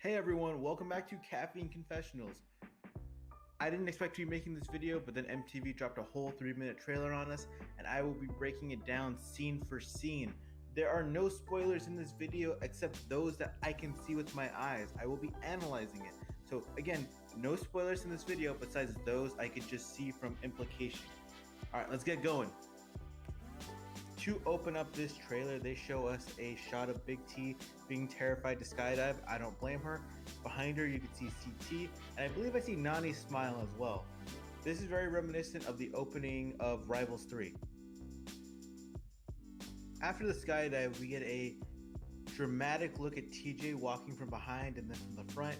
Hey everyone, welcome back to Caffeine Confessionals. I didn't expect to be making this video, but then MTV dropped a whole 3-minute trailer on us, and I will be breaking it down scene for scene. There are no spoilers in this video except those that I can see with my eyes. I will be analyzing it. So again, no spoilers in this video besides those I could just see from implication. Alright, let's get going. To open up this trailer, they show us a shot of Big T being terrified to skydive. I don't blame her. Behind her, you can see CT, and I believe I see Nani smile as well. This is very reminiscent of the opening of Rivals 3. After the skydive, we get a dramatic look at TJ walking from behind and then from the front.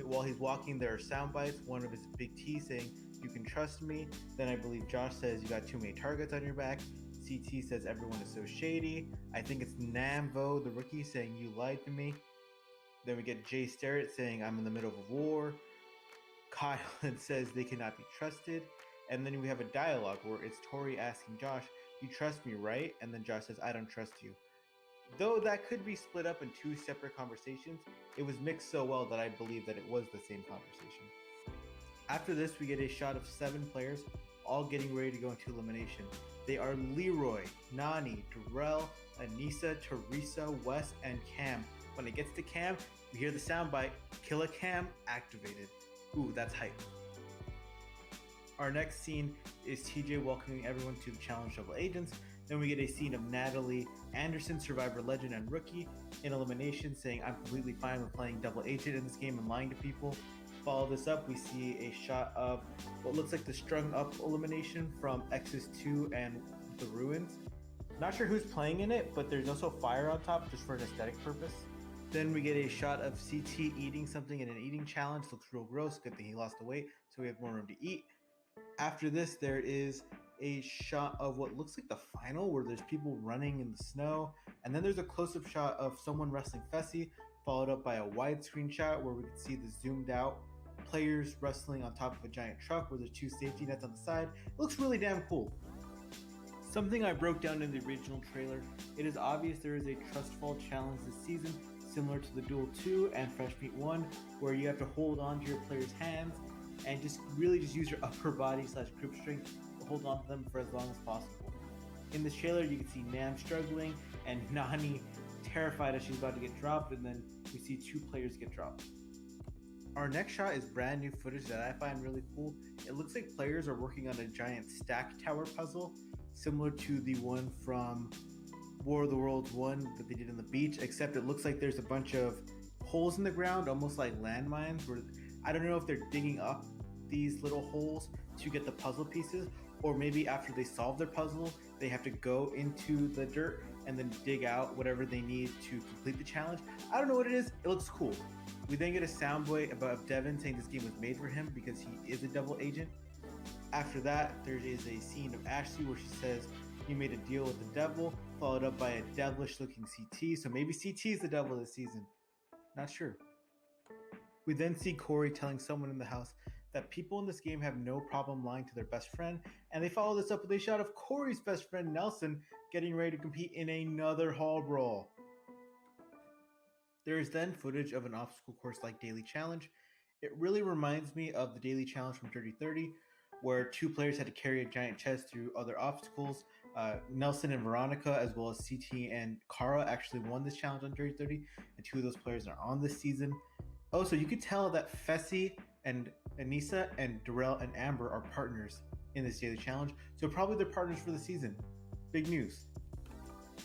While he's walking, there are sound bites. One of his Big T saying, "You can trust me." Then I believe Josh says, "You got too many targets on your back." CT says, "Everyone is so shady." I think it's Namvo, the rookie, saying, "You lied to me." Then we get Jay Starrett saying, "I'm in the middle of a war." Kyle says they cannot be trusted. And then we have a dialogue where it's Tori asking Josh, "You trust me, right?" And then Josh says, "I don't trust you." Though that could be split up in two separate conversations, it was mixed so well that I believe that it was the same conversation. After this, we get a shot of 7 players all getting ready to go into elimination. They are Leroy, Nani, Darrell, Anissa, Teresa, Wes, and Cam. When it gets to Cam, we hear the soundbite, "Kill a Cam" activated. Ooh, that's hype. Our next scene is TJ welcoming everyone to the Challenge Double Agents. Then we get a scene of Natalie Anderson, Survivor Legend and Rookie, in Elimination, saying, "I'm completely fine with playing Double Agent in this game and lying to people." Follow this up, we see a shot of what looks like the strung up elimination from Exodus 2 and the Ruins. Not sure who's playing in it, but there's also fire on top just for an aesthetic purpose. Then we get a shot of CT eating something in an eating challenge. Looks real gross. Good thing he lost the weight, so we have more room to eat. After this, there is a shot of what looks like the final where there's people running in the snow. And then there's a close-up shot of someone wrestling Fessy, followed up by a widescreen shot where we can see the zoomed out players wrestling on top of a giant truck where there's 2 safety nets on the side. It looks really damn cool. Something I broke down in the original trailer, it is obvious there is a trust fall challenge this season, similar to the Duel 2 and Fresh Meat 1, where you have to hold on to your player's hands and just use your upper body / grip strength to hold on to them for as long as possible. In this trailer, you can see Nam struggling and Nani terrified as she's about to get dropped, and then we see 2 players get dropped. Our next shot is brand new footage that I find really cool. It looks like players are working on a giant stack tower puzzle, similar to the one from War of the Worlds 1 that they did on the beach, except it looks like there's a bunch of holes in the ground, almost like landmines, where I don't know if they're digging up these little holes to get the puzzle pieces, or maybe after they solve their puzzle, they have to go into the dirt and then dig out whatever they need to complete the challenge. I don't know what it is. It looks cool. We then get a soundbite about Devin saying this game was made for him because he is a double agent. After that, there is a scene of Ashley where she says, "You made a deal with the devil," followed up by a devilish looking CT. So maybe CT is the devil this season. Not sure. We then see Corey telling someone in the house that people in this game have no problem lying to their best friend, and they follow this up with a shot of Corey's best friend Nelson getting ready to compete in another hall brawl. There is then footage of an obstacle course like Daily Challenge. It really reminds me of the Daily Challenge from Dirty 30, where 2 players had to carry a giant chest through other obstacles. Nelson and Veronica, as well as CT and Kara, actually won this challenge on Dirty 30, and 2 of those players are on this season. Oh, so you could tell that Fessy and Anissa and Darrell and Amber are partners in this Daily Challenge, so probably they're partners for the season. Big news.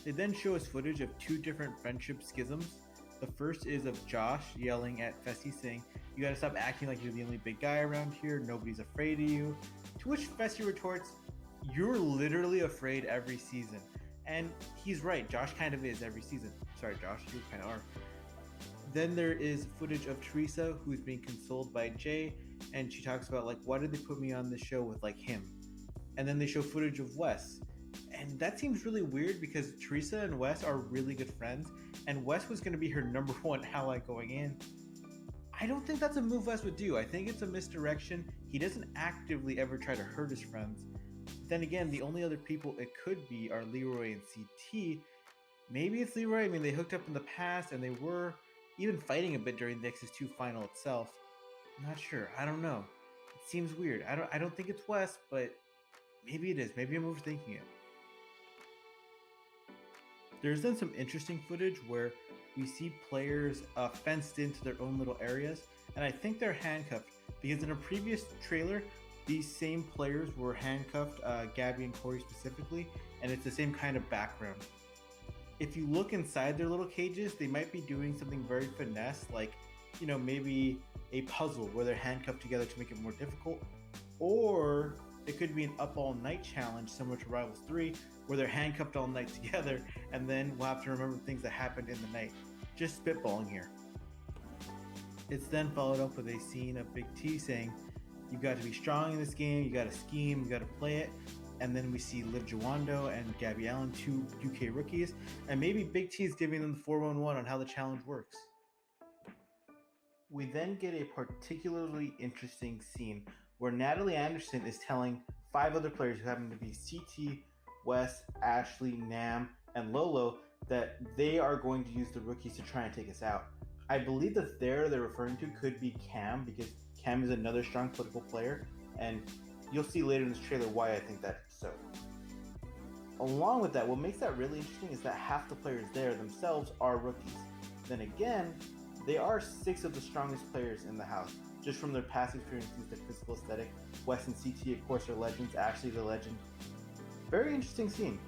They then show us footage of 2 different friendship schisms. The first is of Josh yelling at Fessy saying, "You gotta stop acting like you're the only big guy around here, nobody's afraid of you." To which Fessy retorts, "You're literally afraid every season." And he's right, Josh kind of is every season. Sorry Josh, you kind of are. Then there is footage of Teresa who's being consoled by Jay, and she talks about like, "Why did they put me on this show with like him?" And then they show footage of Wes. And that seems really weird because Teresa and Wes are really good friends, and Wes was going to be her number 1 ally going in. I don't think that's a move Wes would do. I think it's a misdirection. He doesn't actively ever try to hurt his friends. Then again, the only other people it could be are Leroy and CT. Maybe it's Leroy. I mean, they hooked up in the past and they were even fighting a bit during the X2 final itself. I'm not sure. I don't know. It seems weird. I don't think it's Wes, but maybe it is. Maybe I'm overthinking it. There's then some interesting footage where we see players fenced into their own little areas, and I think they're handcuffed because in a previous trailer, these same players were handcuffed, Gabby and Corey specifically, and it's the same kind of background. If you look inside their little cages, they might be doing something very finesse, like, maybe a puzzle where they're handcuffed together to make it more difficult, or it could be an up all night challenge similar to Rivals 3 where they're handcuffed all night together and then we'll have to remember things that happened in the night. Just spitballing here. It's then followed up with a scene of Big T saying, "You've got to be strong in this game, you got to scheme, you got to play it." And then we see Liv Jawando and Gabby Allen, 2 UK rookies, and maybe Big T is giving them the 411 on how the challenge works. We then get a particularly interesting scene where Natalie Anderson is telling 5 other players who happen to be CT, Wes, Ashley, Nam, and Lolo that they are going to use the rookies to try and take us out. I believe that they're referring to could be Cam, because Cam is another strong political player, and you'll see later in this trailer why I think that's so. Along with that, what makes that really interesting is that half the players there themselves are rookies. Then again, they are 6 of the strongest players in the house, just from their past experiences, their physical aesthetic. Wes and CT, of course, are legends. Ashley's a legend. Very interesting scene.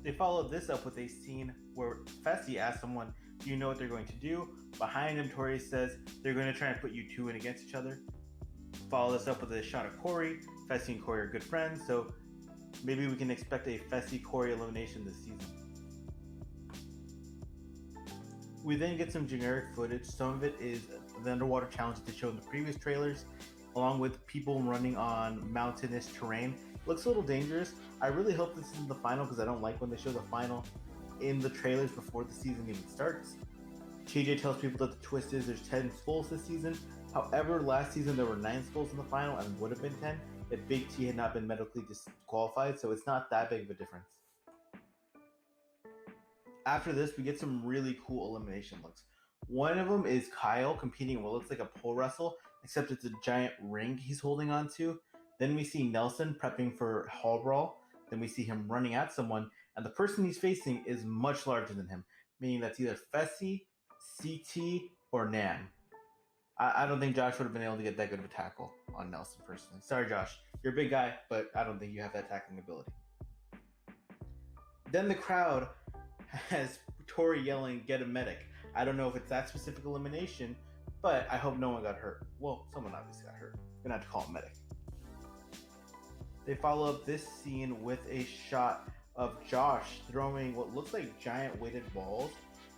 They followed this up with a scene where Fessy asks someone, "Do you know what they're going to do?" Behind him, Tori says, "They're going to try and put you 2 in against each other." Follow this up with a shot of Corey. Fessy and Corey are good friends, so maybe we can expect a Fessy-Corey elimination this season. We then get some generic footage. Some of it is the underwater challenge that they showed in the previous trailers, along with people running on mountainous terrain. Looks a little dangerous. I really hope this isn't the final because I don't like when they show the final in the trailers before the season even starts. TJ tells people that the twist is there's 10 skulls this season. However, last season there were 9 skulls in the final and would have been 10 if Big T had not been medically disqualified, so it's not that big of a difference. After this, we get some really cool elimination looks. One of them is Kyle competing in what looks like a pole wrestle, except it's a giant ring he's holding on to. Then we see Nelson prepping for Hall Brawl. Then we see him running at someone, and the person he's facing is much larger than him, meaning that's either Fessy, CT, or Nan. I don't think Josh would have been able to get that good of a tackle on Nelson personally. Sorry, Josh. You're a big guy, but I don't think you have that tackling ability. Then the crowd has Tori yelling, "Get a medic." I don't know if it's that specific elimination, but I hope no one got hurt. Well, someone obviously got hurt. We're gonna have to call a medic. They follow up this scene with a shot of Josh throwing what looks like giant weighted balls,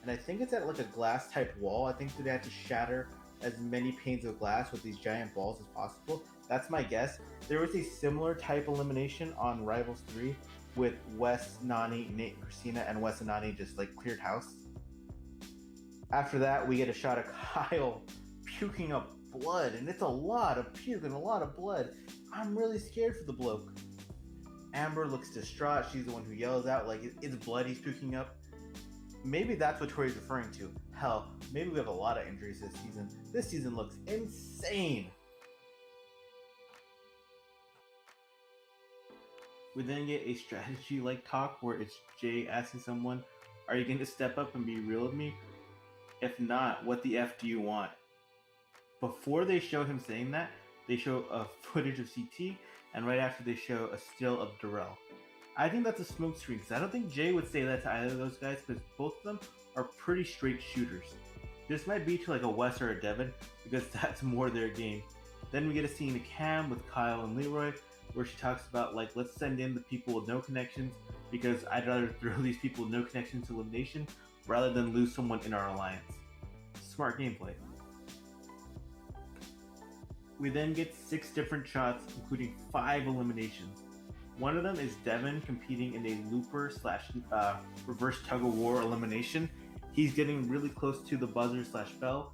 and I think it's at like a glass type wall. I think that they had to shatter as many panes of glass with these giant balls as possible. That's my guess. There was a similar type elimination on Rivals 3 with Wes, Nani, Nate, Christina, and Wes and Nani just like cleared house. After that, we get a shot of Kyle puking up blood, and it's a lot of puke and a lot of blood. I'm really scared for the bloke. Amber looks distraught. She's the one who yells out like it's blood he's puking up. Maybe that's what Tori's referring to. Hell, maybe we have a lot of injuries this season. This season looks insane. We then get a strategy-like talk where it's Jay asking someone, "Are you going to step up and be real with me? If not, what the F do you want?" Before they show him saying that, they show a footage of CT, and right after they show a still of Darrell. I think that's a smoke screen, because I don't think Jay would say that to either of those guys, because both of them are pretty straight shooters. This might be to like a Wes or a Devin, because that's more their game. Then we get a scene of Cam with Kyle and Leroy, where she talks about like, let's send in the people with no connections, because I'd rather throw these people with no connections to elimination rather than lose someone in our alliance. Smart gameplay. We then get 6 different shots, including 5 eliminations. One of them is Devin competing in a looper / reverse tug of war elimination. He's getting really close to the buzzer / bell.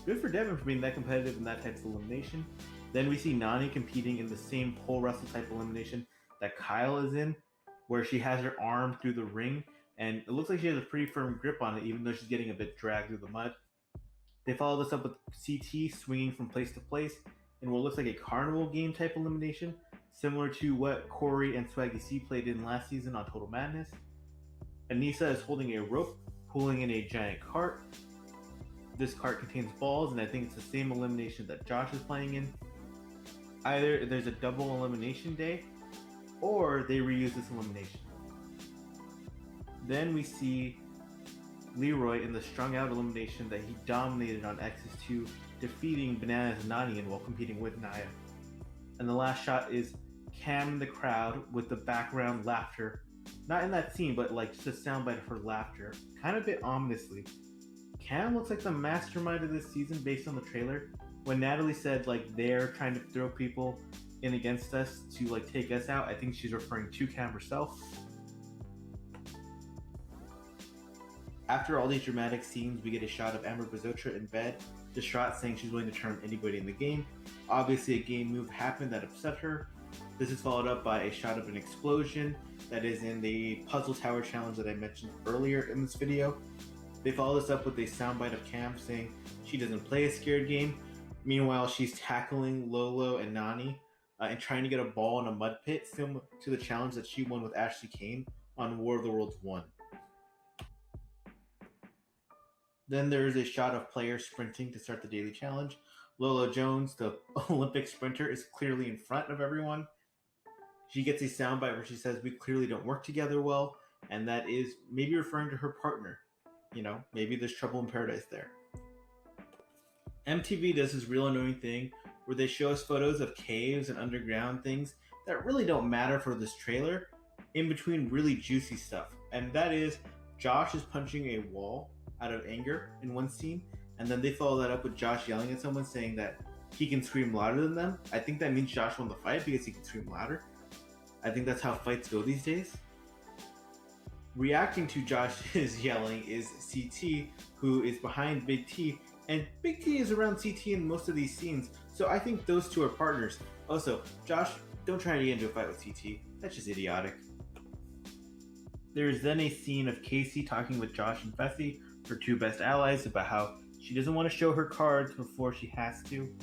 Good for Devin for being that competitive in that type of elimination. Then we see Nani competing in the same pole wrestle type elimination that Kyle is in, where she has her arm through the ring and it looks like she has a pretty firm grip on it, even though she's getting a bit dragged through the mud. They follow this up with CT swinging from place to place in what looks like a carnival game type elimination, similar to what Corey and Swaggy C played in last season on Total Madness. Anissa is holding a rope, pulling in a giant cart. This cart contains balls, and I think it's the same elimination that Josh is playing in. Either there's a double elimination day, or they reuse this elimination. Then we see Leroy in the strung out elimination that he dominated on X's 2, defeating Bananas and Nani while competing with Naya. And the last shot is Cam in the crowd with the background laughter. Not in that scene, but like just a soundbite of her laughter, kind of a bit ominously. Cam looks like the mastermind of this season based on the trailer. When Natalie said like they're trying to throw people in against us to like take us out, I think she's referring to Cam herself. After all these dramatic scenes, we get a shot of Amber Bazotra in bed, distraught, saying she's willing to turn anybody in the game. Obviously, a game move happened that upset her. This is followed up by a shot of an explosion that is in the Puzzle Tower challenge that I mentioned earlier in this video. They follow this up with a soundbite of Cam saying she doesn't play a scared game. Meanwhile, she's tackling Lolo and Nani and trying to get a ball in a mud pit, similar to the challenge that she won with Ashley Kane on War of the Worlds 1. Then there is a shot of players sprinting to start the daily challenge. Lolo Jones, the Olympic sprinter, is clearly in front of everyone. She gets a soundbite where she says, "We clearly don't work together well," and that is maybe referring to her partner. You know, maybe there's trouble in paradise there. MTV does this real annoying thing where they show us photos of caves and underground things that really don't matter for this trailer in between really juicy stuff. And that is Josh is punching a wall out of anger in one scene, and then they follow that up with Josh yelling at someone saying that he can scream louder than them. I think that means Josh won the fight because he can scream louder. I think that's how fights go these days. Reacting to Josh's yelling is CT, who is behind Big T, and Big T is around CT in most of these scenes, so I think those two are partners. Also, Josh, don't try to get into a fight with CT. That's just idiotic. There is then a scene of Casey talking with Josh and Fessy, her two best allies, about how she doesn't want to show her cards before she has to.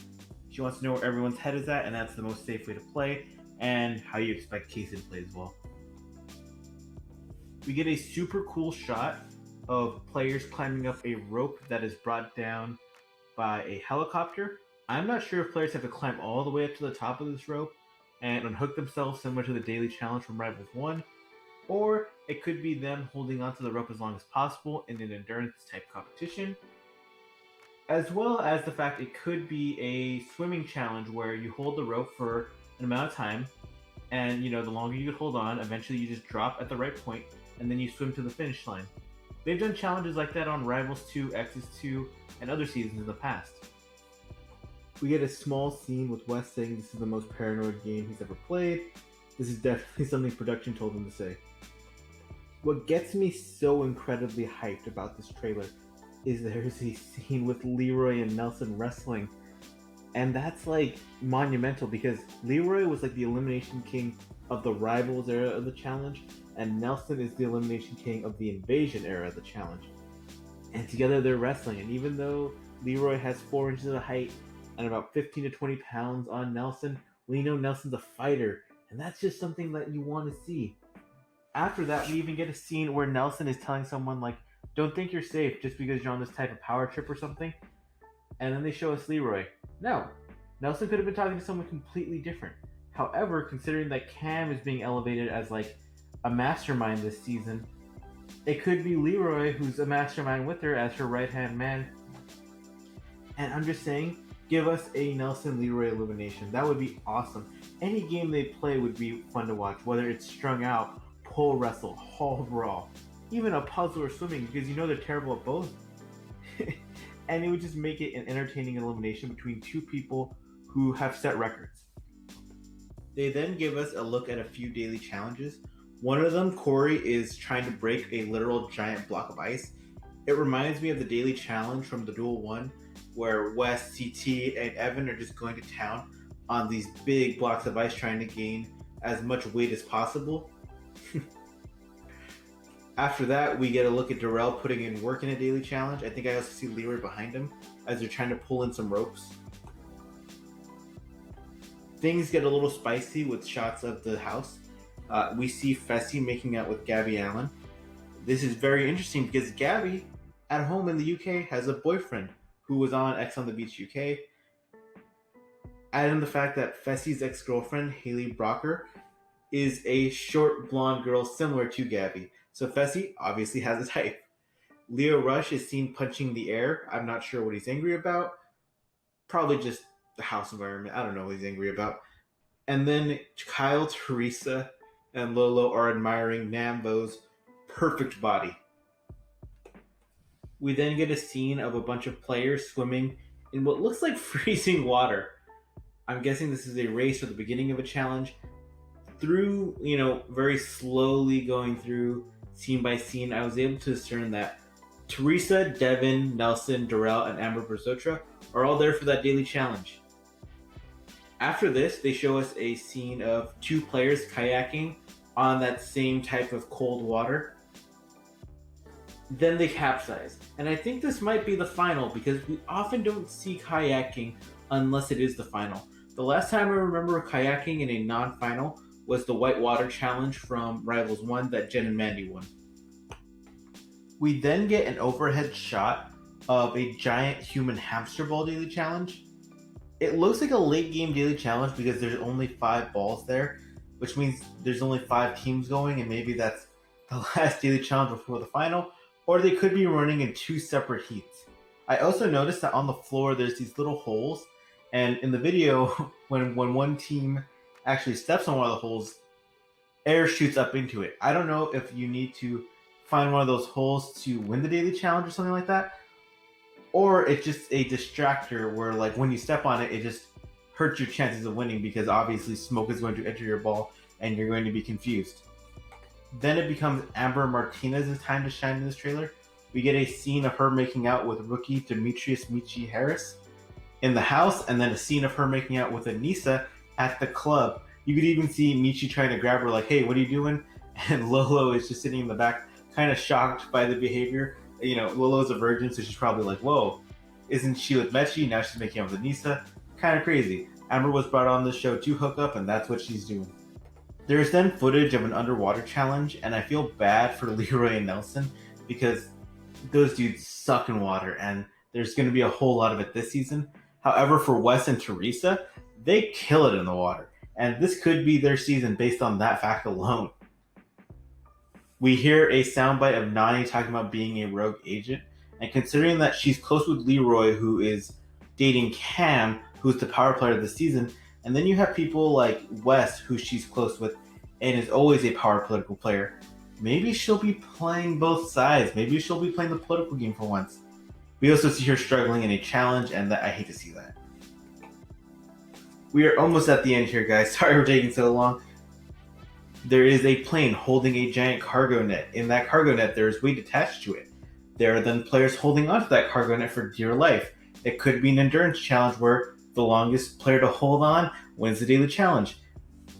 She wants to know where everyone's head is at, and that's the most safe way to play, and how you expect Casey to play as well. We get a super cool shot of players climbing up a rope that is brought down by a helicopter. I'm not sure if players have to climb all the way up to the top of this rope and unhook themselves similar to the daily challenge from Rivals 1, or it could be them holding onto the rope as long as possible in an endurance type competition, as well as the fact it could be a swimming challenge where you hold the rope for an amount of time, and you know, the longer you could hold on, eventually you just drop at the right point and then you swim to the finish line. They've done challenges like that on Rivals 2, X's 2, and other seasons in the past. We get a small scene with Wes saying this is the most paranoid game he's ever played. This is definitely something production told him to say. What gets me so incredibly hyped about this trailer is there's a scene with Leroy and Nelson wrestling. And that's like monumental because Leroy was like the Elimination King of the Rivals era of the challenge, and Nelson is the Elimination King of the Invasion era of the challenge. And together they're wrestling, and even though Leroy has 4 inches of height and about 15 to 20 pounds on Nelson, we know Nelson's a fighter, and that's just something that you want to see. After that, we even get a scene where Nelson is telling someone like, "Don't think you're safe just because you're on this type of power trip or something." And then they show us Leroy. No, Nelson could have been talking to someone completely different. However, considering that Cam is being elevated as like a mastermind this season, it could be Leroy who's a mastermind with her as her right-hand man. And I'm just saying, give us a Nelson Leroy elimination. That would be awesome. Any game they play would be fun to watch, whether it's strung out, pole wrestle, hall brawl, even a puzzle or swimming, because you know they're terrible at both. And it would just make it an entertaining elimination between two people who have set records. They then give us a look at a few daily challenges. One of them, Corey, is trying to break a literal giant block of ice. It reminds me of the daily challenge from the Duel 1, where Wes, CT, and Evan are just going to town on these big blocks of ice trying to gain as much weight as possible. After that, we get a look at Darrell putting in work in a daily challenge. I think I also see Leroy behind him as they're trying to pull in some ropes. Things get a little spicy with shots of the house. We see Fessy making out with Gabby Allen. This is very interesting because Gabby, at home in the UK, has a boyfriend who was on X on the Beach UK. Add in the fact that Fessy's ex-girlfriend, Haley Brocker, is a short blonde girl similar to Gabby. So Fessy obviously has a type. Leo Rush is seen punching the air. I'm not sure what he's angry about. Probably just the house environment. I don't know what he's angry about. And then Kyle, Teresa, and Lolo are admiring Nambo's perfect body. We then get a scene of a bunch of players swimming in what looks like freezing water. I'm guessing this is a race or the beginning of a challenge. Through, very slowly going through scene by scene, I was able to discern that Teresa, Devin, Nelson, Darrell, and Amber Bersotra are all there for that daily challenge. After this, they show us a scene of 2 players kayaking on that same type of cold water. Then they capsize. And I think this might be the final because we often don't see kayaking unless it is the final. The last time I remember kayaking in a non-final was the Whitewater Challenge from Rivals 1 that Jen and Mandy won. We then get an overhead shot of a giant human hamster ball daily challenge. It looks like a late game daily challenge because there's only 5 balls there, which means there's only 5 teams going, and maybe that's the last daily challenge before the final, or they could be running in 2 separate heats. I also noticed that on the floor there's these little holes, and in the video, when one team actually steps on one of the holes, air shoots up into it. I don't know if you need to find one of those holes to win the daily challenge or something like that, or it's just a distractor where when you step on it, it just hurts your chances of winning because obviously smoke is going to enter your ball and you're going to be confused. Then it becomes Amber Martinez's time to shine in this trailer. We get a scene of her making out with rookie Demetrius Michi Harris in the house, and then a scene of her making out with Anissa at the club. You could even see Michi trying to grab her like, hey, what are you doing? And Lolo is just sitting in the back, kind of shocked by the behavior. Lolo's a virgin, so she's probably like, whoa, isn't she with Mechi? Now she's making out with Anissa. Kind of crazy. Amber was brought on this show to hook up, and that's what she's doing. There's then footage of an underwater challenge, and I feel bad for Leroy and Nelson because those dudes suck in water, and there's going to be a whole lot of it this season. However, for Wes and Teresa, they kill it in the water, and this could be their season based on that fact alone. We hear a soundbite of Nani talking about being a rogue agent, and considering that she's close with Leroy, who is dating Cam, who's the power player of the season, and then you have people like Wes, who she's close with and is always a power political player. Maybe she'll be playing both sides. Maybe she'll be playing the political game for once. We also see her struggling in a challenge, and I hate to see that. We are almost at the end here, guys. Sorry for taking so long. There is a plane holding a giant cargo net. In that cargo net, there is weight attached to it. There are then players holding onto that cargo net for dear life. It could be an endurance challenge where the longest player to hold on wins the daily challenge.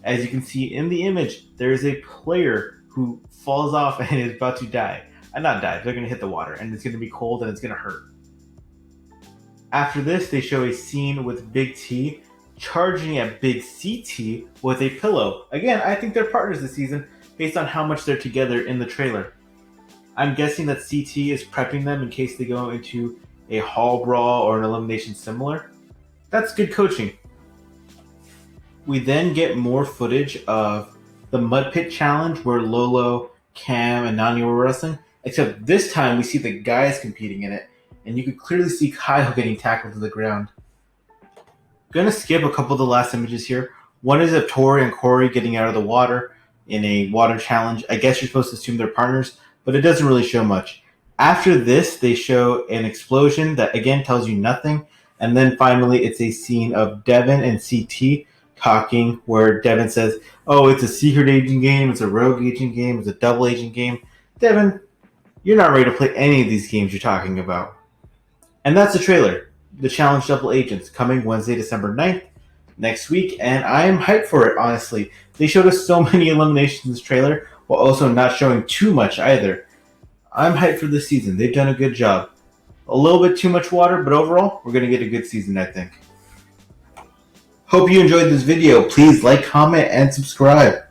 As you can see in the image, there is a player who falls off and is about to die. Not die, they're going to hit the water, and it's going to be cold and it's going to hurt. After this, they show a scene with Big T charging at Big CT with a pillow. Again, I think they're partners this season based on how much they're together in the trailer. I'm guessing that CT is prepping them in case they go into a hall brawl or an elimination similar. That's good coaching. We then get more footage of the Mud Pit Challenge where Lolo, Cam, and Nani were wrestling, except this time we see the guys competing in it, and you could clearly see Kyle getting tackled to the ground. Gonna skip a couple of the last images here. One is of Tori and Corey getting out of the water in a water challenge. I guess you're supposed to assume they're partners, but it doesn't really show much. After this, they show an explosion that again tells you nothing, and then finally it's a scene of Devin and CT talking where Devin says, oh, it's a secret agent game, it's a rogue agent game, it's a double agent game. Devin, you're not ready to play any of these games you're talking about. And that's the trailer. The Challenge Double Agents, coming Wednesday, December 9th, next week, and I am hyped for it, honestly. They showed us so many eliminations in this trailer, while also not showing too much either. I'm hyped for this season. They've done a good job. A little bit too much water, but overall, we're going to get a good season, I think. Hope you enjoyed this video. Please like, comment, and subscribe.